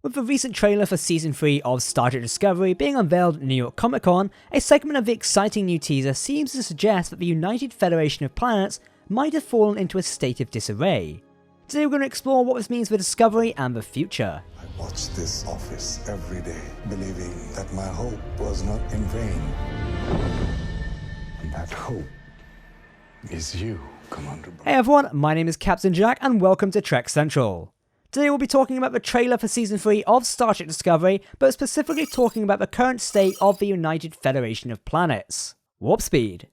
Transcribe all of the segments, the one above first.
With the recent trailer for Season 3 of Star Trek Discovery being unveiled at New York Comic Con, a segment of the exciting new teaser seems to suggest that the United Federation of Planets might have fallen into a state of disarray. Today we're going to explore what this means for Discovery and the future. I watch this office every day, believing that my hope was not in vain. And that hope is you, Commander Brown. Hey everyone, my name is Captain Jack and welcome to Trek Central. Today we'll be talking about the trailer for Season 3 of Star Trek Discovery, but specifically talking about the current state of the United Federation of Planets. Warp Speed.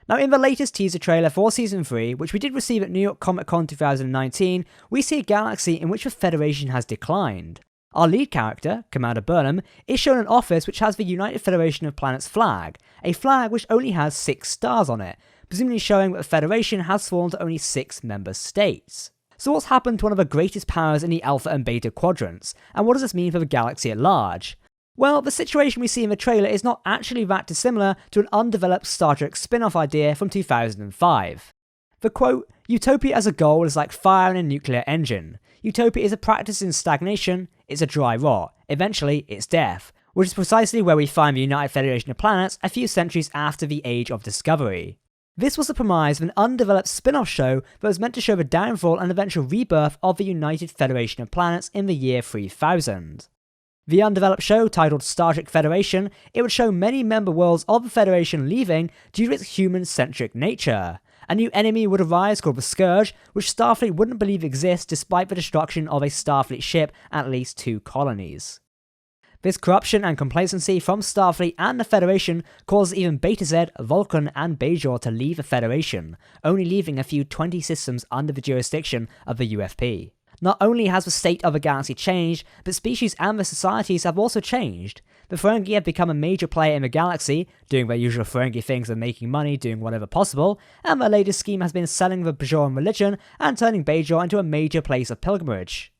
Now in the latest teaser trailer for Season 3, which we did receive at New York Comic Con 2019, we see a galaxy in which the Federation has declined. Our lead character, Commander Burnham, is shown an office which has the United Federation of Planets flag, a flag which only has 6 stars on it, presumably showing that the Federation has fallen to only 6 member states. So what's happened to one of the greatest powers in the Alpha and Beta quadrants, and what does this mean for the galaxy at large? Well, the situation we see in the trailer is not actually that dissimilar to an undeveloped Star Trek spin-off idea from 2005. The quote, "Utopia as a goal is like fire in a nuclear engine. Utopia is a practice in stagnation, it's a dry rot, eventually it's death," which is precisely where we find the United Federation of Planets a few centuries after the Age of Discovery. This was the premise of an undeveloped spin-off show that was meant to show the downfall and eventual rebirth of the United Federation of Planets in the year 3000. The undeveloped show, titled Star Trek Federation, it would show many member worlds of the Federation leaving due to its human-centric nature. A new enemy would arise called the Scourge, which Starfleet wouldn't believe exists despite the destruction of a Starfleet ship and at least 2 colonies. This corruption and complacency from Starfleet and the Federation causes even Beta Z, Vulcan and Bajor to leave the Federation, only leaving a few 20 systems under the jurisdiction of the UFP. Not only has the state of the galaxy changed, but species and their societies have also changed. The Ferengi have become a major player in the galaxy, doing their usual Ferengi things of making money, doing whatever possible, and their latest scheme has been selling the Bajoran religion and turning Bajor into a major place of pilgrimage.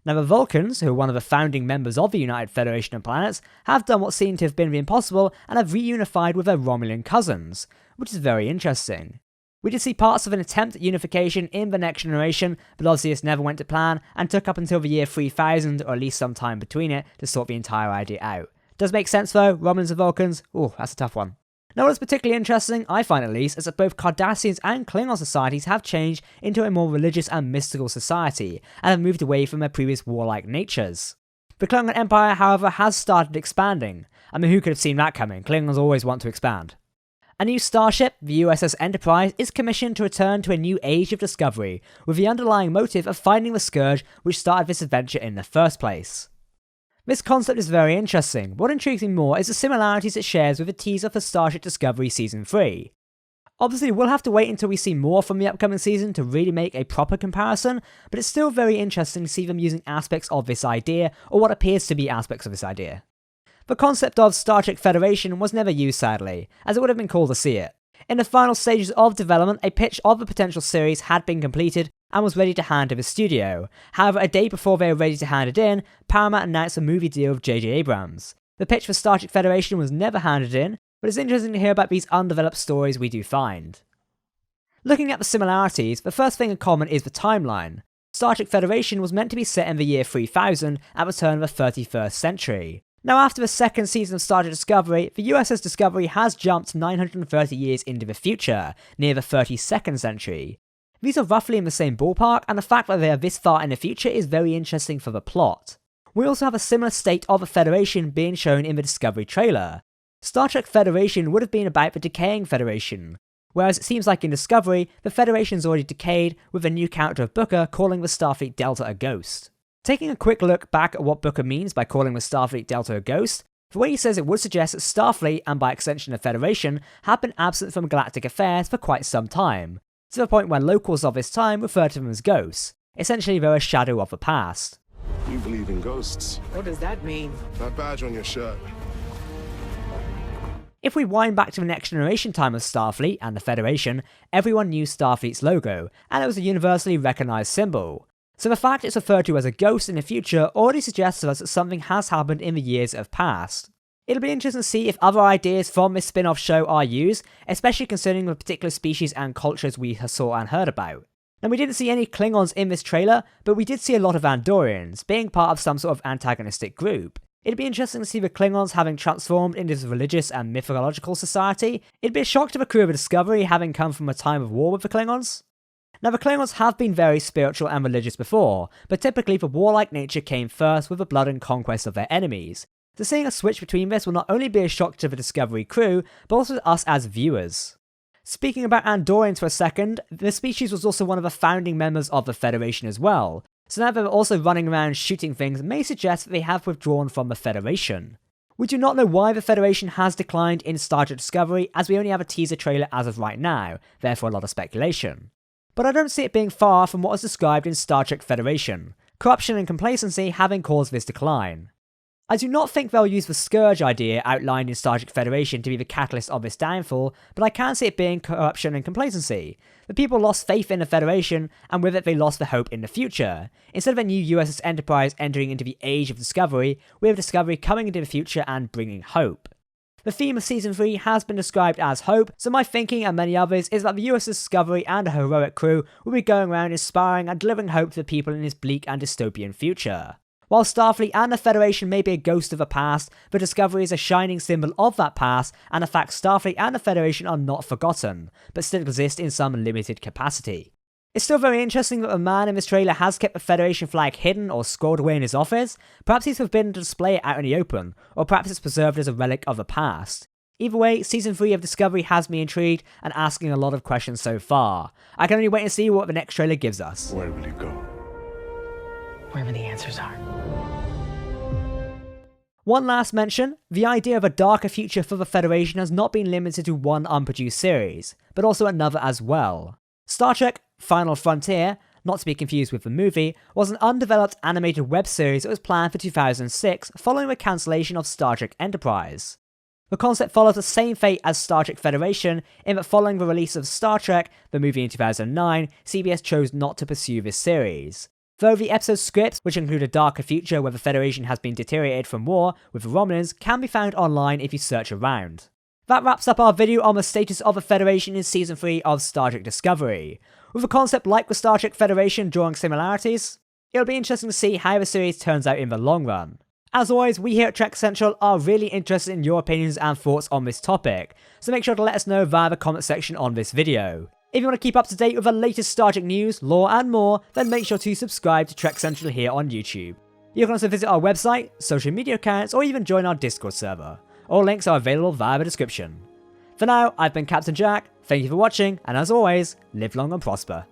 Now the Vulcans, who are one of the founding members of the United Federation of Planets, have done what seemed to have been the impossible and have reunified with their Romulan cousins, which is very interesting. We did see parts of an attempt at unification in the Next Generation, but obviously this never went to plan and took up until the year 3000 or at least some time between it to sort the entire idea out. Does make sense though, Romulans and Vulcans? Ooh, that's a tough one. Now what's particularly interesting, I find at least, is that both Cardassians and Klingon societies have changed into a more religious and mystical society, and have moved away from their previous warlike natures. The Klingon Empire, however, has started expanding. I mean, who could have seen that coming? Klingons always want to expand. A new starship, the USS Enterprise, is commissioned to return to a new age of discovery, with the underlying motive of finding the Scourge which started this adventure in the first place. This concept is very interesting. What intrigues me more is the similarities it shares with the teaser for Star Trek Discovery Season 3. Obviously, we'll have to wait until we see more from the upcoming season to really make a proper comparison, but it's still very interesting to see them using aspects of this idea, or what appears to be aspects of this idea. The concept of Star Trek Federation was never used, sadly, as it would have been cool to see it. In the final stages of development, a pitch of the potential series had been completed and was ready to hand to the studio. However, a day before they were ready to hand it in, Paramount announced a movie deal with J.J. Abrams. The pitch for Star Trek Federation was never handed in, but it's interesting to hear about these undeveloped stories we do find. Looking at the similarities, the first thing in common is the timeline. Star Trek Federation was meant to be set in the year 3000 at the turn of the 31st century. Now after the second season of Star Trek Discovery, the USS Discovery has jumped 930 years into the future, near the 32nd century. These are roughly in the same ballpark, and the fact that they are this far in the future is very interesting for the plot. We also have a similar state of the Federation being shown in the Discovery trailer. Star Trek Federation would have been about the decaying Federation, whereas it seems like in Discovery, the Federation's already decayed, with the new character of Booker calling the Starfleet Delta a ghost. Taking a quick look back at what Booker means by calling the Starfleet Delta a ghost, the way he says it would suggest that Starfleet, and by extension the Federation, have been absent from galactic affairs for quite some time, to the point where locals of this time refer to them as ghosts. Essentially, they're a shadow of the past. You believe in ghosts? What does that mean? That badge on your shirt. If we wind back to the Next Generation time of Starfleet and the Federation, everyone knew Starfleet's logo, and it was a universally recognised symbol. So the fact it's referred to as a ghost in the future already suggests to us that something has happened in the years that have passed. It'll be interesting to see if other ideas from this spin-off show are used, especially concerning the particular species and cultures we saw and heard about. Now, we didn't see any Klingons in this trailer, but we did see a lot of Andorians, being part of some sort of antagonistic group. It'd be interesting to see the Klingons having transformed into this religious and mythological society. It'd be a shock to the crew of the Discovery having come from a time of war with the Klingons. Now, the Klingons have been very spiritual and religious before, but typically the warlike nature came first with the blood and conquest of their enemies. So seeing a switch between this will not only be a shock to the Discovery crew, but also to us as viewers. Speaking about Andorians for a second, the species was also one of the founding members of the Federation as well, so now they're also running around shooting things may suggest that they have withdrawn from the Federation. We do not know why the Federation has declined in Star Trek Discovery, as we only have a teaser trailer as of right now, therefore a lot of speculation. But I don't see it being far from what was described in Star Trek Federation, corruption and complacency having caused this decline. I do not think they'll use the Scourge idea outlined in Star Trek Federation to be the catalyst of this downfall, but I can see it being corruption and complacency. The people lost faith in the Federation, and with it they lost the hope in the future. Instead of a new USS Enterprise entering into the age of Discovery, we have Discovery coming into the future and bringing hope. The theme of Season 3 has been described as hope, so my thinking and many others is that the USS Discovery and a heroic crew will be going around inspiring and delivering hope to the people in this bleak and dystopian future. While Starfleet and the Federation may be a ghost of the past, the Discovery is a shining symbol of that past, and the fact Starfleet and the Federation are not forgotten, but still exist in some limited capacity. It's still very interesting that the man in this trailer has kept the Federation flag hidden or squirreled away in his office. Perhaps he's forbidden to display it out in the open, or perhaps it's preserved as a relic of the past. Either way, Season 3 of Discovery has me intrigued and asking a lot of questions so far. I can only wait and see what the next trailer gives us. Where will you go? Wherever the answers are. One last mention, the idea of a darker future for the Federation has not been limited to one unproduced series, but also another as well. Star Trek Final Frontier, not to be confused with the movie, was an undeveloped animated web series that was planned for 2006 following the cancellation of Star Trek Enterprise. The concept follows the same fate as Star Trek Federation in that following the release of Star Trek, the movie in 2009, CBS chose not to pursue this series. Though the episode scripts, which include a darker future where the Federation has been deteriorated from war with the Romulans, can be found online if you search around. That wraps up our video on the status of the Federation in Season 3 of Star Trek Discovery. With a concept like the Star Trek Federation drawing similarities, it'll be interesting to see how the series turns out in the long run. As always, we here at Trek Central are really interested in your opinions and thoughts on this topic, so make sure to let us know via the comment section on this video. If you want to keep up to date with the latest Star Trek news, lore and more, then make sure to subscribe to Trek Central here on YouTube. You can also visit our website, social media accounts, or even join our Discord server. All links are available via the description. For now, I've been Captain Jack, thank you for watching, and as always, live long and prosper.